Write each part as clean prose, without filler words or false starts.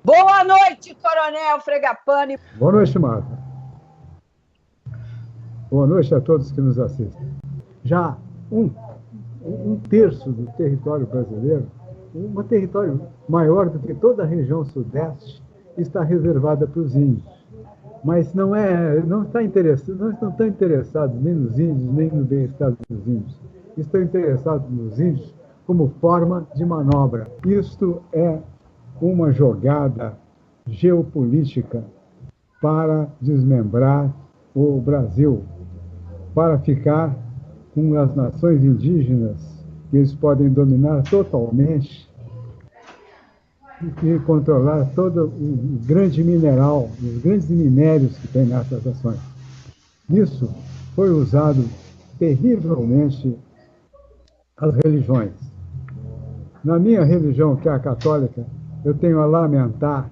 Boa noite, Coronel Fragapane. Boa noite, Marta. Boa noite a todos que nos assistem. Já um terço do território brasileiro, um território maior do que toda a região sudeste, está reservada para os índios. Mas não estão interessados nem nos índios, nem no bem-estar dos índios. Estão interessados nos índios como forma de manobra. Isto é uma jogada geopolítica para desmembrar o Brasil, para ficar com as nações indígenas, que eles podem dominar totalmente e controlar todo o grande mineral, os grandes minérios que tem nessas ações. Isso foi usado terrivelmente as religiões. Na minha religião, que é a católica, eu tenho a lamentar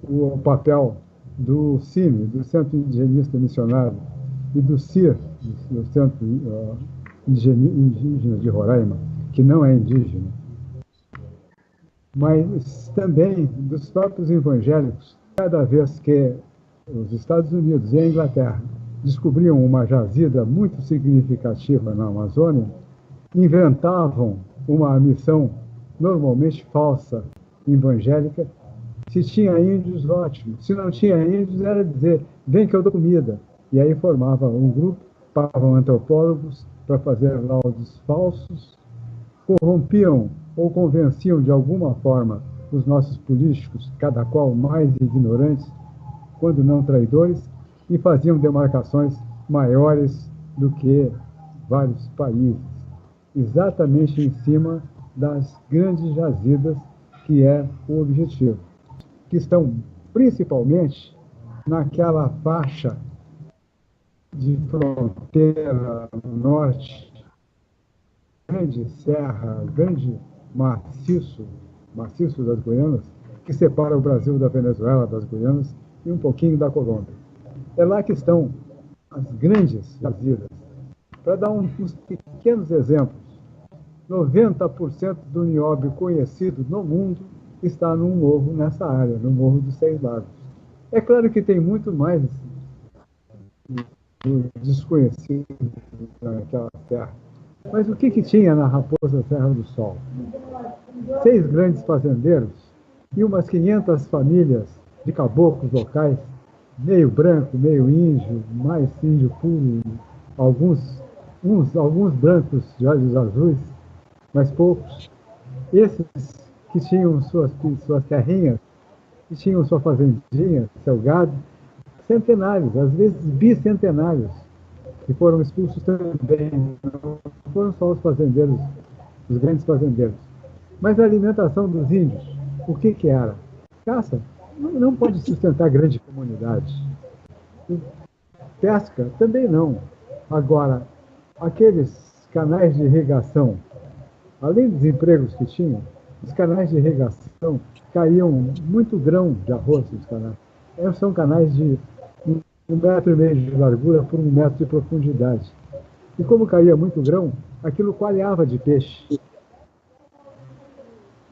o papel do CIMI, do Centro Indigenista Missionário, e do CIR, do Centro Indígena de Roraima, que não é indígena, mas também dos próprios evangélicos. Cada vez que os Estados Unidos e a Inglaterra descobriam uma jazida muito significativa na Amazônia, inventavam uma missão normalmente falsa, evangélica. Se tinha índios, ótimo. Se não tinha índios, era dizer, vem que eu dou comida. E aí formava um grupo, pagavam antropólogos para fazer laudos falsos, corrompiam ou convenciam de alguma forma os nossos políticos, cada qual mais ignorantes, quando não traidores, e faziam demarcações maiores do que vários países, exatamente em cima das grandes jazidas, que é o objetivo, que estão principalmente naquela faixa de fronteira norte, grande serra, grande maciço das Guianas, que separa o Brasil da Venezuela, das Guianas, e um pouquinho da Colômbia. É lá que estão as grandes jazidas. Para dar uns pequenos exemplos, 90% do nióbio conhecido no mundo está num morro nessa área, no Morro dos Seis Lagos. É claro que tem muito mais desconhecido naquela terra. Mas o que tinha na Raposa Serra do Sol? 6 grandes fazendeiros e umas 500 famílias de caboclos locais, meio branco, meio índio, mais índio puro, alguns brancos de olhos azuis, mas poucos. Esses que tinham suas terrinhas, que tinham sua fazendinha, seu gado, centenários, às vezes bicentenários, que foram expulsos também. Não foram só os fazendeiros, os grandes fazendeiros. Mas a alimentação dos índios, o que era? Caça. Não pode sustentar grande comunidade. Pesca também não. Agora, aqueles canais de irrigação, além dos empregos que tinham, os canais de irrigação caíam muito grão de arroz nos canais. São canais de 1,5 metro de largura por 1 metro de profundidade. E como caía muito grão, aquilo coalhava de peixe.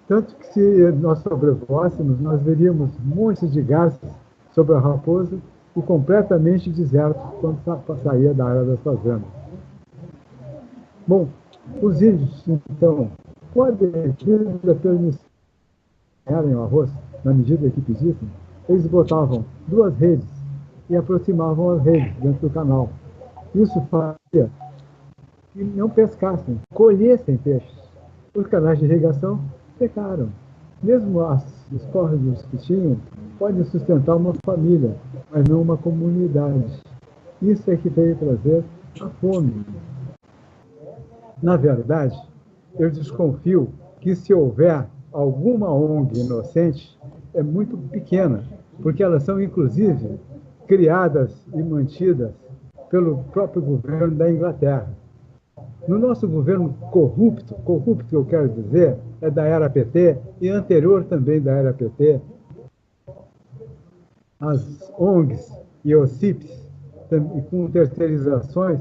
Tanto que se nós sobrevoássemos, nós veríamos montes de garças sobre a raposa e completamente deserto quando saía da área das fazendas. Bom, os índios, então, podem permitir o arroz, na medida que pedissem, eles botavam 2 redes e aproximavam as redes dentro do canal. Isso fazia que não pescassem, colhessem peixes. Os canais de irrigação secaram. Mesmo os córregos que tinham podem sustentar uma família, mas não uma comunidade. Isso é que veio trazer a fome. Na verdade, eu desconfio que se houver alguma ONG inocente, é muito pequena, porque elas são, inclusive, criadas e mantidas pelo próprio governo da Inglaterra. No nosso governo corrupto que eu quero dizer, é da era PT e anterior também da era PT, as ONGs e OCIPs, com terceirizações,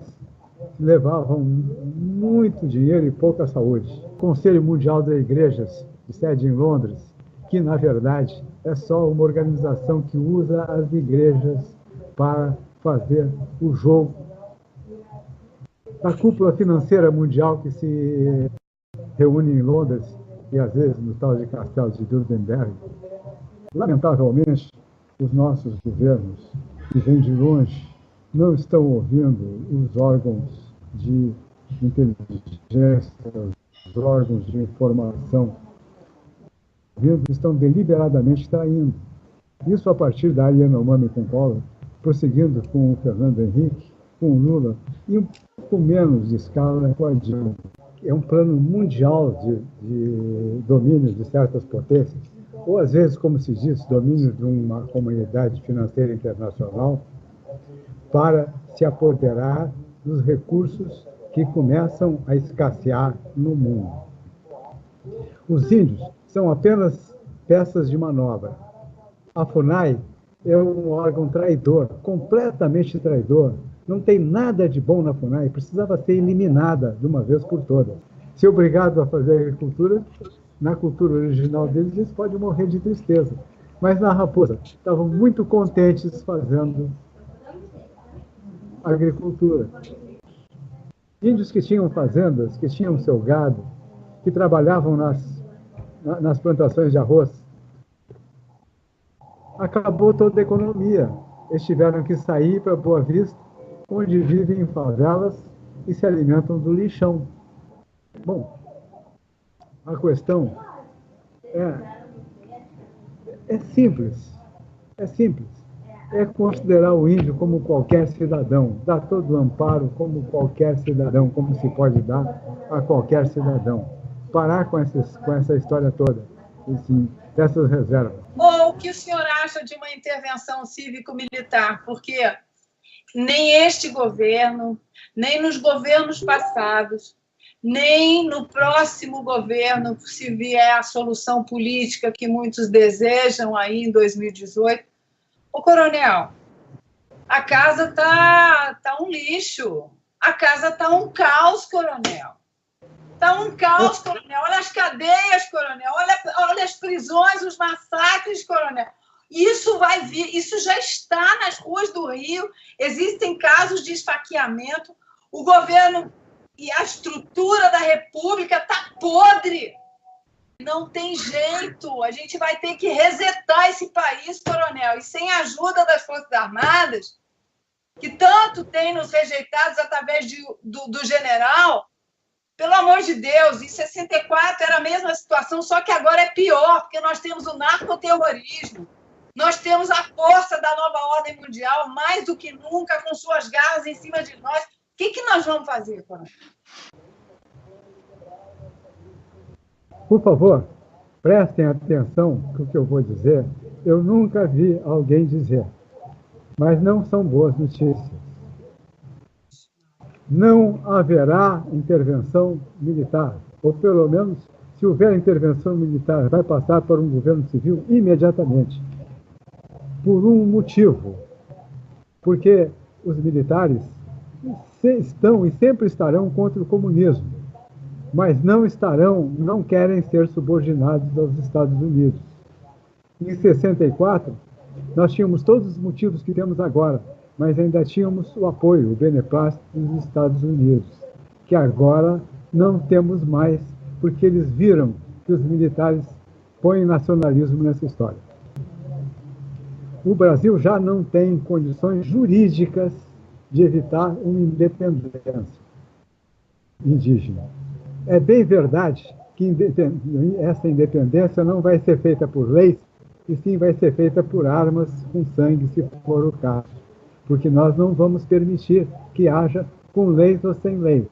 levavam muito dinheiro e pouca saúde. O Conselho Mundial das Igrejas, de sede em Londres, que, na verdade, é só uma organização que usa as igrejas para fazer o jogo. A cúpula financeira mundial que se reúne em Londres e, às vezes, no tal de Castelo de Bilderberg, lamentavelmente, os nossos governos, que vêm de longe, não estão ouvindo os órgãos de inteligência, os órgãos de informação, estão deliberadamente traindo. Isso a partir da Yanomami com Collor, prosseguindo com o Fernando Henrique, com o Lula, e um pouco menos de escala com a Dilma. É um plano mundial de domínio de certas potências, ou às vezes, como se diz, domínio de uma comunidade financeira internacional, para se apoderar dos recursos que começam a escassear no mundo. Os índios são apenas peças de manobra. A FUNAI é um órgão traidor, completamente traidor. Não tem nada de bom na FUNAI, precisava ser eliminada de uma vez por todas. Se obrigado a fazer agricultura, na cultura original deles, eles podem morrer de tristeza. Mas na Raposa, estavam muito contentes fazendo agricultura. Índios que tinham fazendas, que tinham seu gado, que trabalhavam nas plantações de arroz. Acabou toda a economia. Eles tiveram que sair para Boa Vista, onde vivem em favelas e se alimentam do lixão. Bom, a questão é simples. É simples. É considerar o índio como qualquer cidadão, dar todo o amparo como qualquer cidadão, como se pode dar a qualquer cidadão. Parar com essa história toda, assim, dessas reservas. Bom, o que o senhor acha de uma intervenção cívico-militar? Porque nem este governo, nem nos governos passados, nem no próximo governo, se vier a solução política que muitos desejam aí em 2018. Ô, coronel, a casa tá um lixo. A casa tá um caos, coronel. Tá um caos, coronel. Olha as cadeias, coronel. Olha as prisões, os massacres, coronel. Isso vai vir, isso já está nas ruas do Rio. Existem casos de esfaqueamento. O governo e a estrutura da República tá podre. Não tem jeito. A gente vai ter que resetar esse país, coronel. E sem a ajuda das Forças Armadas, que tanto tem nos rejeitados através do general, pelo amor de Deus, em 64 era a mesma situação, só que agora é pior, porque nós temos o narcoterrorismo, nós temos a força da nova ordem mundial, mais do que nunca, com suas garras em cima de nós. O que nós vamos fazer, coronel? Por favor, prestem atenção no que eu vou dizer. Eu nunca vi alguém dizer, mas não são boas notícias. Não haverá intervenção militar, ou pelo menos, se houver intervenção militar, vai passar para um governo civil imediatamente. Por um motivo, porque os militares estão e sempre estarão contra o comunismo, mas não querem ser subordinados aos Estados Unidos. Em 64, nós tínhamos todos os motivos que temos agora, mas ainda tínhamos o apoio, o beneplácito dos Estados Unidos, que agora não temos mais, porque eles viram que os militares põem nacionalismo nessa história. O Brasil já não tem condições jurídicas de evitar uma independência indígena. É bem verdade que essa independência não vai ser feita por leis, e sim vai ser feita por armas com sangue, se for o caso. Porque nós não vamos permitir que haja com leis ou sem leis.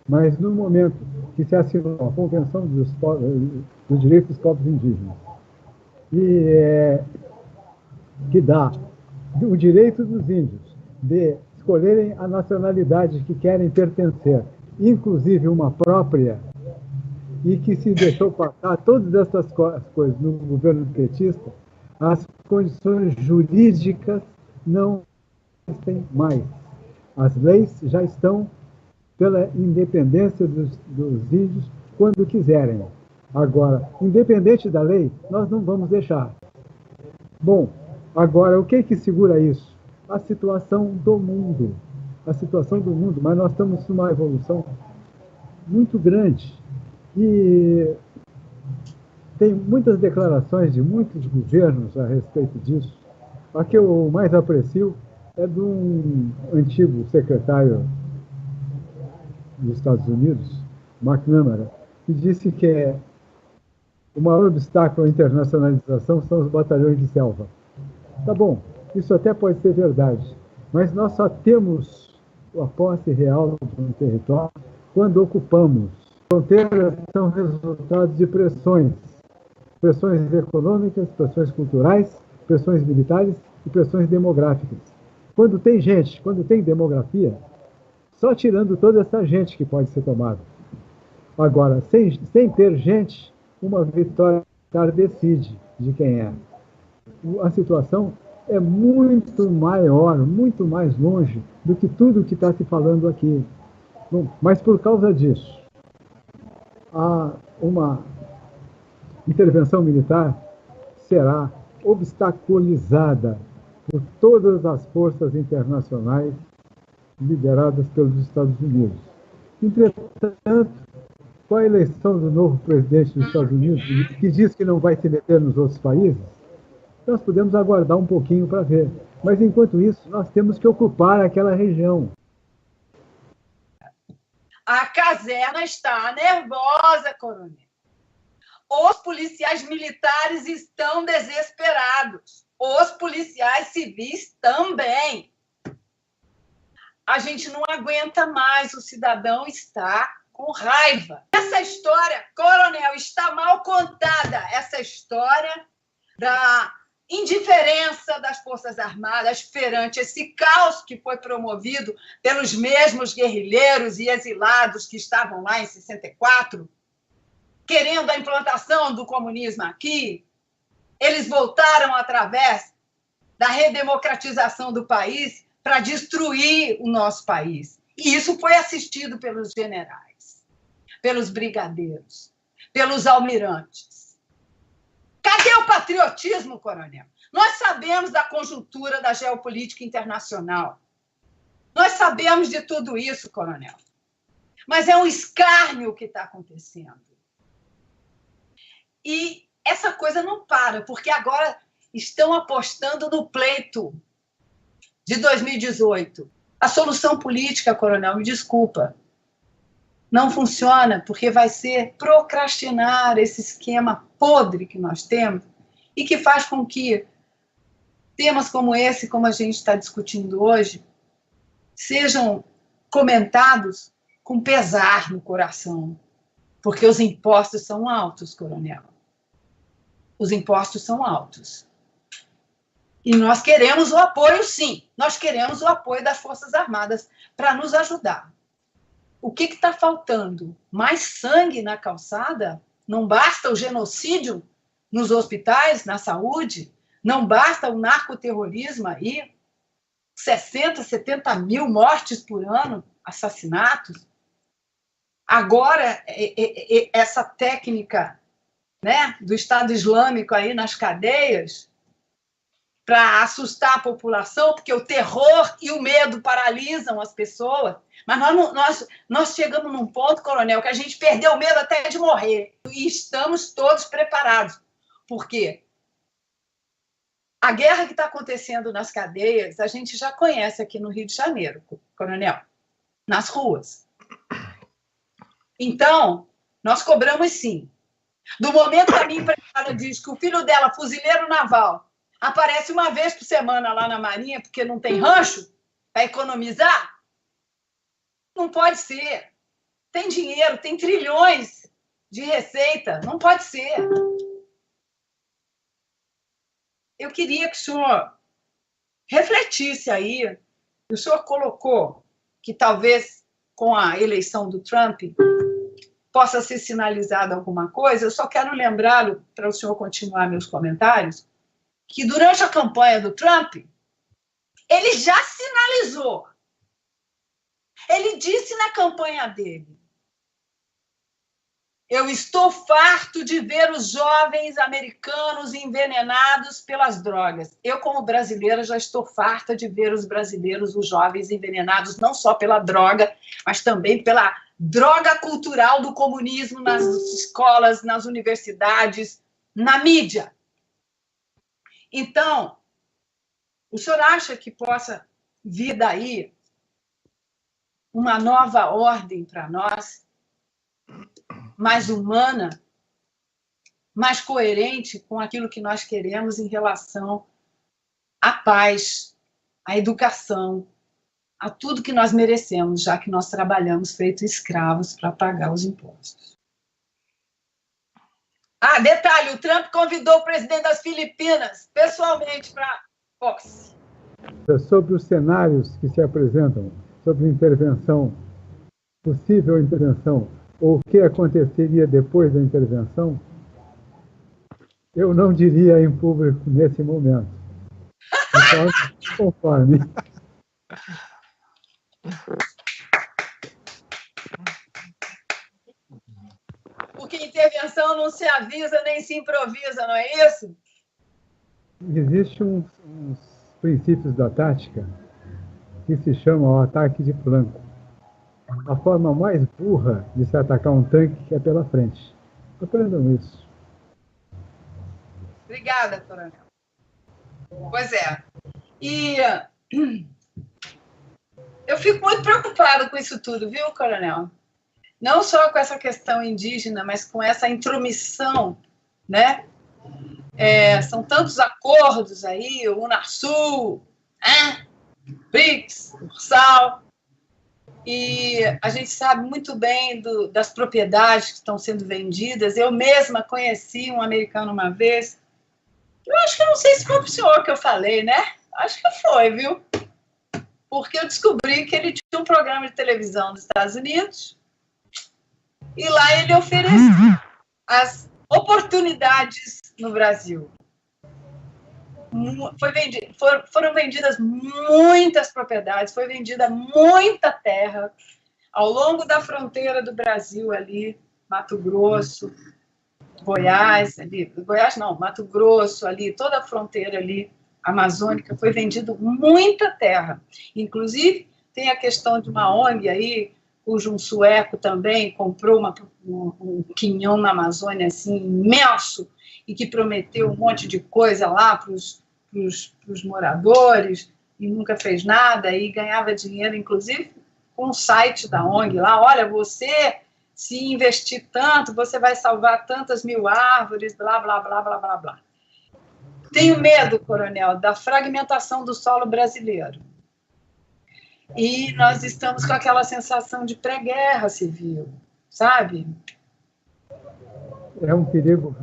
Mas no momento que se assinou a Convenção dos Direitos dos Povos Indígenas, e que dá o direito dos índios de escolherem a nacionalidade que querem pertencer, inclusive uma própria, e que se deixou passar todas essas coisas no governo petista, as condições jurídicas não existem mais. As leis já estão pela independência dos índios quando quiserem. Agora, independente da lei, nós não vamos deixar. Bom, agora, o que segura isso? A situação do mundo. A situação do mundo, mas nós estamos numa evolução muito grande. E tem muitas declarações de muitos governos a respeito disso. A que eu mais aprecio é de um antigo secretário dos Estados Unidos, McNamara, que disse que o maior obstáculo à internacionalização são os batalhões de selva. Tá bom, isso até pode ser verdade, mas nós só temos a posse real de um território quando ocupamos. Fronteiras são resultados de pressões econômicas, pressões culturais, pressões militares e pressões demográficas. Quando tem gente, quando tem demografia, só tirando toda essa gente que pode ser tomada. Agora, sem ter gente, uma vitória decide de quem é. A situação é muito maior, muito mais longe do que tudo que está se falando aqui. Bom, mas por causa disso, uma intervenção militar será obstaculizada por todas as forças internacionais lideradas pelos Estados Unidos. Entretanto, com a eleição do novo presidente dos Estados Unidos, que diz que não vai se meter nos outros países, nós podemos aguardar um pouquinho para ver. Mas, enquanto isso, nós temos que ocupar aquela região. A caserna está nervosa, coronel. Os policiais militares estão desesperados. Os policiais civis também. A gente não aguenta mais, o cidadão está com raiva. Essa história, coronel, está mal contada. Essa história da indiferença das Forças Armadas perante esse caos que foi promovido pelos mesmos guerrilheiros e exilados que estavam lá em 64, querendo a implantação do comunismo aqui. Eles voltaram através da redemocratização do país para destruir o nosso país. E isso foi assistido pelos generais, pelos brigadeiros, pelos almirantes. Cadê o patriotismo, coronel? Nós sabemos da conjuntura da geopolítica internacional. Nós sabemos de tudo isso, coronel. Mas é um escárnio o que está acontecendo. E essa coisa não para, porque agora estão apostando no pleito de 2018. A solução política, coronel, me desculpa, não funciona, porque vai ser procrastinar esse esquema podre que nós temos e que faz com que temas como esse, como a gente está discutindo hoje, sejam comentados com pesar no coração, porque os impostos são altos, coronel. Os impostos são altos. E nós queremos o apoio, sim. Nós queremos o apoio das Forças Armadas para nos ajudar. O que está faltando? Mais sangue na calçada? Não basta o genocídio nos hospitais, na saúde? Não basta o narcoterrorismo aí? 60, 70 mil mortes por ano, assassinatos? Agora, essa técnica, né, do Estado Islâmico aí nas cadeias, para assustar a população, porque o terror e o medo paralisam as pessoas. Mas nós chegamos num ponto, coronel, que a gente perdeu o medo até de morrer. E estamos todos preparados. Por quê? A guerra que está acontecendo nas cadeias, a gente já conhece aqui no Rio de Janeiro, coronel, nas ruas. Então, nós cobramos sim. Do momento que a minha empregada diz que o filho dela, fuzileiro naval, aparece uma vez por semana lá na Marinha, porque não tem rancho para economizar, não pode ser. Tem dinheiro, tem trilhões de receita, não pode ser. Eu queria que o senhor refletisse aí. O senhor colocou que talvez com a eleição do Trump possa ser sinalizada alguma coisa. Eu só quero lembrá-lo, para o senhor continuar meus comentários, que durante a campanha do Trump, ele já sinalizou. Ele disse na campanha dele Eu estou farto de ver os jovens americanos envenenados pelas drogas. Eu, como brasileira, já estou farta de ver os brasileiros, os jovens envenenados não só pela droga, mas também pela droga cultural do comunismo nas escolas, nas universidades, na mídia. Então, o senhor acha que possa vir daí uma nova ordem para nós, mais humana, mais coerente com aquilo que nós queremos em relação à paz, à educação, a tudo que nós merecemos, já que nós trabalhamos feito escravos para pagar os impostos? Ah, detalhe, o Trump convidou o presidente das Filipinas pessoalmente para posse. Sobre os cenários que se apresentam, sobre intervenção, possível intervenção, ou o que aconteceria depois da intervenção, eu não diria em público nesse momento. Então, conforme. Porque intervenção não se avisa nem se improvisa, não é isso? Existem uns princípios da tática que se chamam o ataque de flanco. A forma mais burra de se atacar um tanque é pela frente. Aprendam isso. Obrigada, coronel. Pois é. E eu fico muito preocupada com isso tudo, viu, coronel? Não só com essa questão indígena, mas com essa intromissão, né? São tantos acordos aí, o Unasul, BRICS, Ursal, e a gente sabe muito bem das propriedades que estão sendo vendidas. Eu mesma conheci um americano uma vez. Eu acho que eu não sei se foi para o senhor que eu falei, né? Acho que foi, viu? Porque eu descobri que ele tinha um programa de televisão dos Estados Unidos e lá ele oferecia as oportunidades no Brasil. Foram vendidas muitas propriedades, foi vendida muita terra ao longo da fronteira do Brasil ali, Mato Grosso, Goiás, ali, Goiás não, Mato Grosso, ali, toda a fronteira ali, amazônica, foi vendido muita terra. Inclusive, tem a questão de uma ONG aí, cujo um sueco também comprou um quinhão na Amazônia assim, imenso, e que prometeu um monte de coisa lá para os moradores, e nunca fez nada, e ganhava dinheiro, inclusive, com o site da ONG lá. Olha, você, se investir tanto, você vai salvar tantas mil árvores, blá, blá, blá, blá, blá, blá. Tenho medo, coronel, da fragmentação do solo brasileiro. E nós estamos com aquela sensação de pré-guerra civil, sabe? É um perigo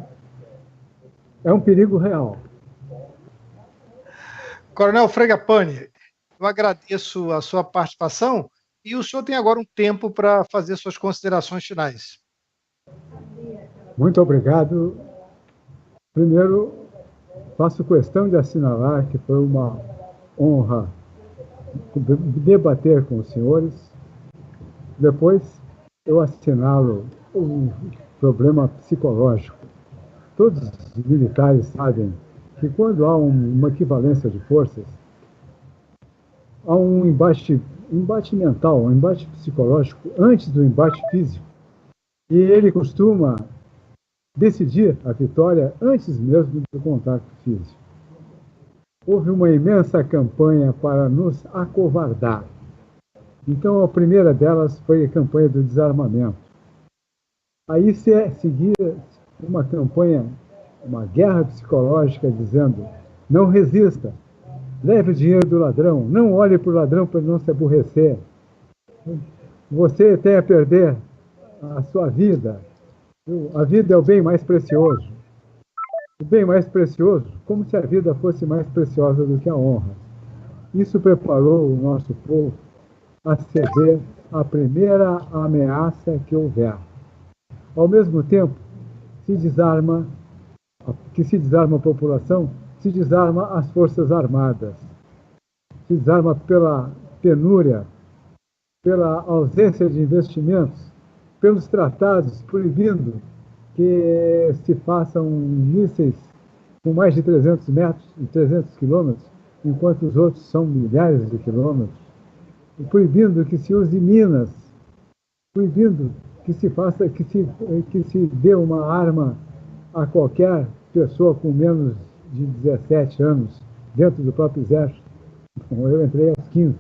real. Coronel Fragapane, eu agradeço a sua participação e o senhor tem agora um tempo para fazer suas considerações finais. Muito obrigado. Primeiro, faço questão de assinalar que foi uma honra debater com os senhores. Depois, eu assinalo o problema psicológico. Todos os militares sabem que quando há uma equivalência de forças, há um embate mental, um embate psicológico antes do embate físico. E ele costuma decidir a vitória antes mesmo do contato físico. Houve uma imensa campanha para nos acovardar. Então, a primeira delas foi a campanha do desarmamento. Aí se seguia uma campanha, uma guerra psicológica dizendo: não resista, leve o dinheiro do ladrão, não olhe para o ladrão para não se aborrecer. Você tem a perder a sua vida. A vida é o bem mais precioso. O bem mais precioso, como se a vida fosse mais preciosa do que a honra. Isso preparou o nosso povo a ceder à primeira ameaça que houver. Ao mesmo tempo, se desarma a população, se desarma as Forças Armadas, se desarma pela penúria, pela ausência de investimentos, pelos tratados, proibindo que se façam mísseis com mais de 300 metros, 300 quilômetros, enquanto os outros são milhares de quilômetros, e proibindo que se use minas, proibindo que se dê uma arma a qualquer pessoa com menos de 17 anos dentro do próprio exército. Bom, eu entrei aos 15.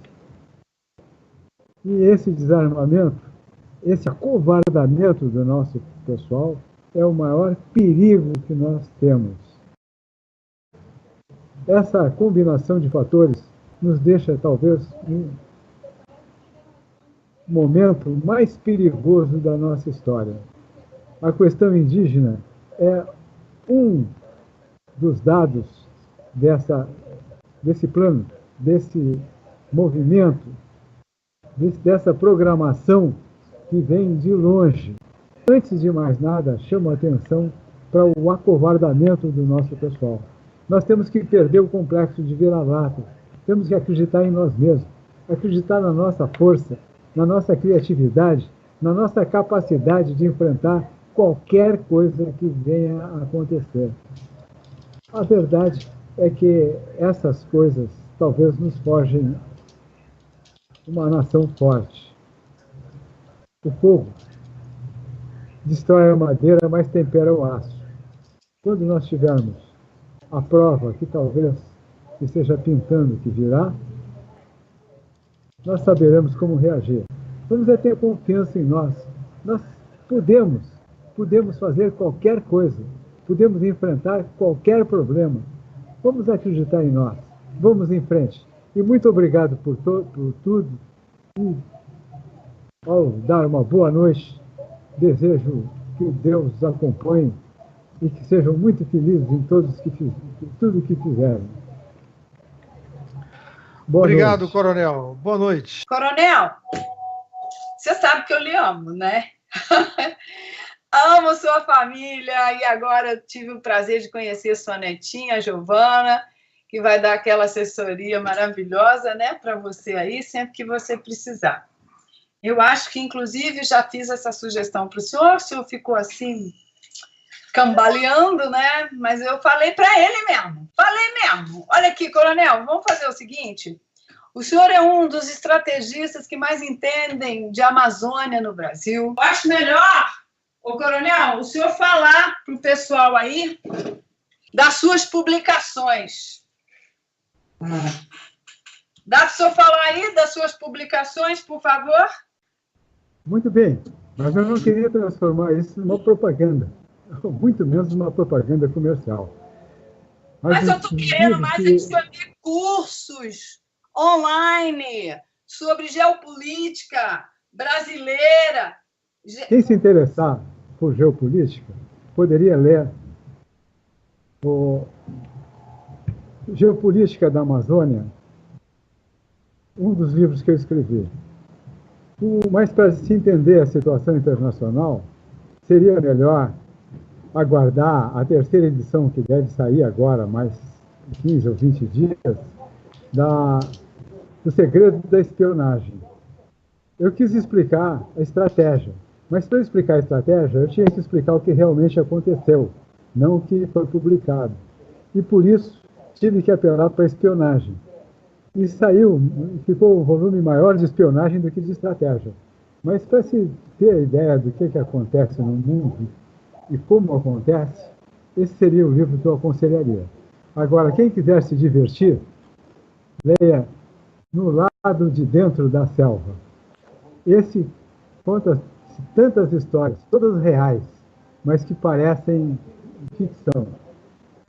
E esse desarmamento, esse acovardamento do nosso pessoal é o maior perigo que nós temos. Essa combinação de fatores nos deixa, talvez, um momento mais perigoso da nossa história. A questão indígena é um dos dados desse plano, desse movimento, dessa programação que vem de longe. Antes de mais nada, chamo a atenção para o acovardamento do nosso pessoal. Nós temos que perder o complexo de vira-lata, temos que acreditar em nós mesmos, acreditar na nossa força, na nossa criatividade, na nossa capacidade de enfrentar qualquer coisa que venha a acontecer. A verdade é que essas coisas talvez nos forjem uma nação forte. O fogo destrói a madeira, mas tempera o aço. Quando nós tivermos a prova que talvez esteja pintando que virá, nós saberemos como reagir. Vamos ter confiança em nós. Nós podemos fazer qualquer coisa, podemos enfrentar qualquer problema. Vamos acreditar em nós. Vamos em frente. E muito obrigado por tudo. E, ao dar uma boa noite, desejo que Deus os acompanhe e que sejam muito felizes em tudo que fizerem. Boa Obrigado, noite. Coronel. Boa noite. Coronel, você sabe que eu lhe amo, né? Amo sua família e agora tive o prazer de conhecer sua netinha, Giovana, que vai dar aquela assessoria maravilhosa, né, para você aí, sempre que você precisar. Eu acho que, inclusive, já fiz essa sugestão para o senhor ficou assim, cambaleando, né? Mas eu falei para ele mesmo. Olha aqui, coronel, vamos fazer o seguinte. O senhor é um dos estrategistas que mais entendem de Amazônia no Brasil. Eu acho melhor, ô coronel, o senhor falar para o pessoal aí das suas publicações. Dá para o senhor falar aí das suas publicações, por favor? Muito bem, mas eu não queria transformar isso numa propaganda, muito menos numa propaganda comercial. Mas eu estou querendo mais adicionar cursos online sobre geopolítica brasileira. Quem se interessar por geopolítica poderia ler o Geopolítica da Amazônia, um dos livros que eu escrevi. Mas para se entender a situação internacional, seria melhor aguardar a terceira edição, que deve sair agora, mais 15 ou 20 dias, do Segredo da Espionagem. Eu quis explicar a estratégia, mas para explicar a estratégia, eu tinha que explicar o que realmente aconteceu, não o que foi publicado. E por isso, tive que apelar para a espionagem. E ficou um volume maior de espionagem do que de estratégia. Mas para se ter a ideia do que acontece no mundo e como acontece, esse seria o livro que eu aconselharia. Agora, quem quiser se divertir, leia No Lado de Dentro da Selva. Esse conta tantas histórias, todas reais, mas que parecem ficção.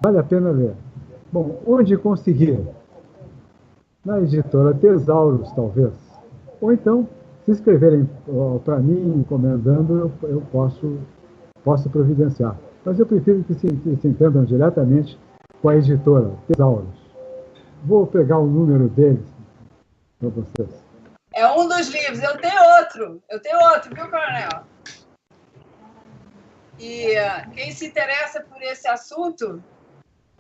Vale a pena ler. Bom, onde conseguir? Na editora Tesauros, talvez. Ou então, se escreverem para mim, encomendando, eu posso providenciar. Mas eu prefiro que se entendam diretamente com a editora Tesauros. Vou pegar o número deles para vocês. É um dos livros. Eu tenho outro, viu, coronel? E quem se interessa por esse assunto,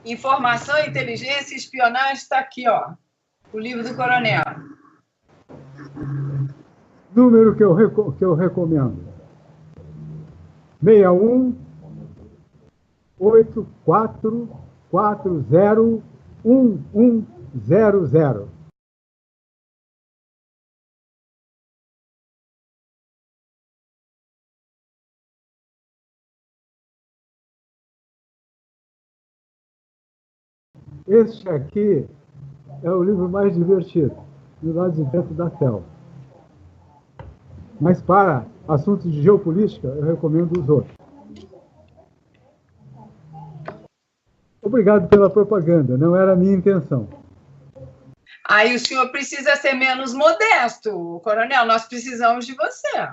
informação, inteligência e espionagem, está aqui, ó. O livro do coronel. Número que eu recomendo. 61 84 40 1100. Este aqui é o livro mais divertido, do lado de dentro da tela. Mas para assuntos de geopolítica, eu recomendo os outros. Obrigado pela propaganda, não era a minha intenção. Aí o senhor precisa ser menos modesto, coronel, nós precisamos de você.